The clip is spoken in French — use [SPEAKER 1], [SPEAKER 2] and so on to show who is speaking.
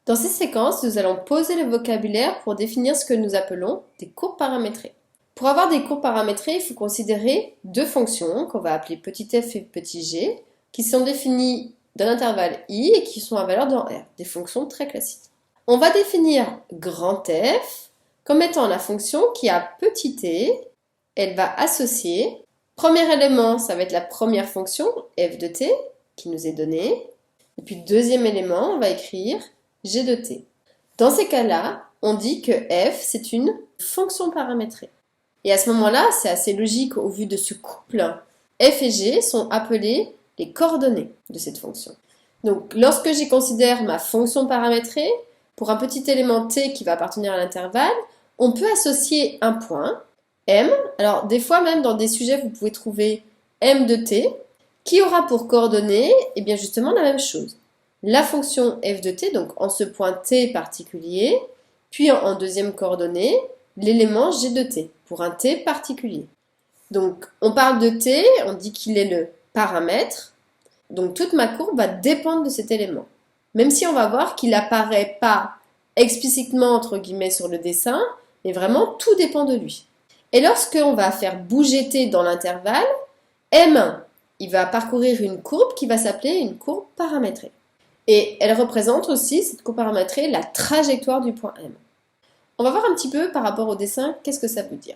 [SPEAKER 1] Dans ces séquences, nous allons poser le vocabulaire pour définir ce que nous appelons des courbes paramétrées. Pour avoir des courbes paramétrées, il faut considérer deux fonctions qu'on va appeler petit f et petit g, qui sont définies d'un intervalle i et qui sont à valeur dans R, des fonctions très classiques. On va définir grand F comme étant la fonction qui a petit t, elle va associer, premier élément, ça va être la première fonction, f de t, qui nous est donnée, et puis deuxième élément, on va écrire g de t. Dans ces cas-là, on dit que f, c'est une fonction paramétrée. Et à ce moment-là, c'est assez logique au vu de ce couple, f et g sont appelés les coordonnées de cette fonction. Donc, lorsque j'y considère ma fonction paramétrée, pour un petit élément t qui va appartenir à l'intervalle, on peut associer un point, m. Alors, des fois, même dans des sujets, vous pouvez trouver m de t, qui aura pour coordonnées, eh bien justement la même chose. La fonction f de t, donc en ce point t particulier, puis en deuxième coordonnée, l'élément g de t, pour un t particulier. Donc, on parle de t, on dit qu'il est le paramètre, donc toute ma courbe va dépendre de cet élément. Même si on va voir qu'il n'apparaît pas explicitement, entre guillemets, sur le dessin, mais vraiment tout dépend de lui. Et lorsqu'on va faire bouger t dans l'intervalle, m, il va parcourir une courbe qui va s'appeler une courbe paramétrée. Et elle représente aussi, cette courbe paramétrée, la trajectoire du point M. On va voir un petit peu par rapport au dessin, qu'est-ce que ça veut dire.